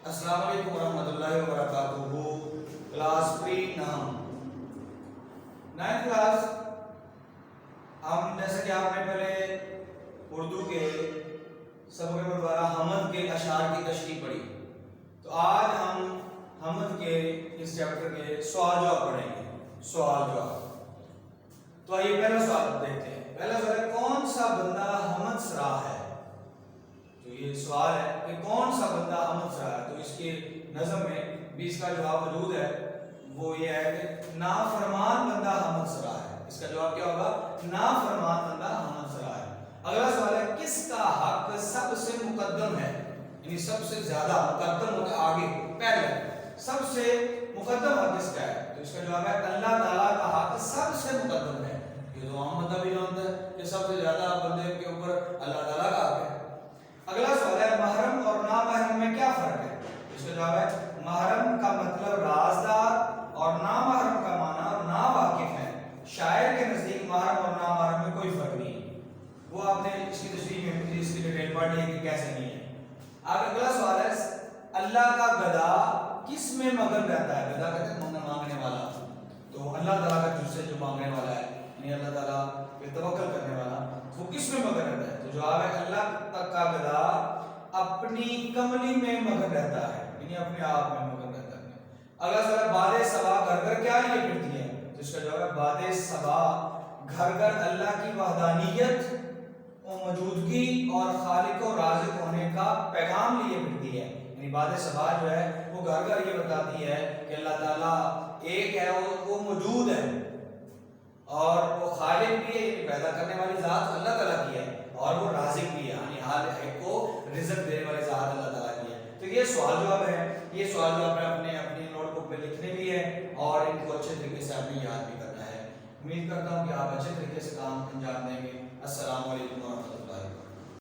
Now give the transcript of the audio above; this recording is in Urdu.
السلام علیکم ورحمۃ اللہ وبرکاتہ۔ کلاس پری نام 9th کلاس، ہم جیسے کہ آپ نے پہلے اردو کے سبق میں دوبارہ حمد کے اشعار کی تشریح پڑھی، تو آج ہم حمد کے اس چیپٹر کے سوال جواب پڑھیں گے۔ سوال جواب، تو آئیے پہلا سوال دیکھتے ہیں۔ پہلا سوال ہے، کون سا بندہ حمد سرا ہے؟ تو یہ سوال ہے کہ کون سا بندہ حمد سرا ہے، تو اس کی نظم میں بھی اس کا جواب موجود ہے، وہ یہ ہے کہ نافرمان بندہ حمد سرا ہے۔ اس کا جواب کیا ہوگا؟ نافرمان بندہ حمد سرا ہے۔ اگلا سوال ہے، کس کا حق سب سے مقدم ہے؟ یعنی سب سے زیادہ مقدم ہوتا ہے، آگے پہلے سب سے مقدم حق کس کا ہے؟ تو اس کا جواب ہے اللہ تعالیٰ کا حق سب سے مقدم ہے۔ یہ تو عام بندہ بھی جانتا ہے کہ سب سے زیادہ بندے کے اوپر اللہ تعالیٰ کا حق ہے۔ اگلا سوال ہے، محرم اور نامحرم میں کیا فرق ہے؟ اس کا جواب ہے محرم کا مطلب رازدار اور نامحرم کا معنی اور ناواقف ہے۔ شاعر کے نزدیک محرم اور نامحرم میں کوئی فرق نہیں ہے، وہ آپ نے اس کی تشریح میں اس کی ڈیٹیل پڑھ لی ہے کہ کیسے نہیں ہے۔ اگلا سوال ہے، اللہ کا گدھا کس میں مگن رہتا ہے؟ گدھا کہتے ہیں مانگنے والا، تو اللہ تعالیٰ کا جس سے جو مانگنے والا ہے، یعنی اللہ تعالیٰ پہ توکل کرنے والا، وہ کس میں مگن رہتا ہے؟ تو جواب ہے اللہ تک کا گدھا اپنی کملی میں مگن رہتا ہے، یعنی اپنے آپ میں مگن رہتا ہے۔ اگلا سوال ہے، باد صبا گھر گھر کیا لیے پھرتی ہے؟ تو اس کا جواب ہے باد صبا گھر گھر اللہ کی وحدانیت و موجودگی اور خالق و رازق ہونے کا پیغام لیے پھرتی ہے۔ یعنی باد صبا جو ہے وہ گھر گھر یہ بتاتی ہے کہ اللہ تعالیٰ ایک ہے، وہ موجود ہے اور وہ خالق بھی ہے، یعنی پیدا کرنے والی ذات اللہ تعالیٰ کی ہے، اور وہ رازق بھی ہے، یعنی ہر ایک کو رزق دینے والی ذات اللہ تعالیٰ کی ہے۔ تو یہ سوال جواب ہے، یہ سوال جواب اپنے اپنی نوٹ بک پہ لکھنے بھی ہے اور ان کو اچھے طریقے سے آپ نے یاد بھی کرنا ہے۔ امید کرتا ہوں کہ آپ اچھے طریقے سے کام انجام دیں گے۔ السلام علیکم۔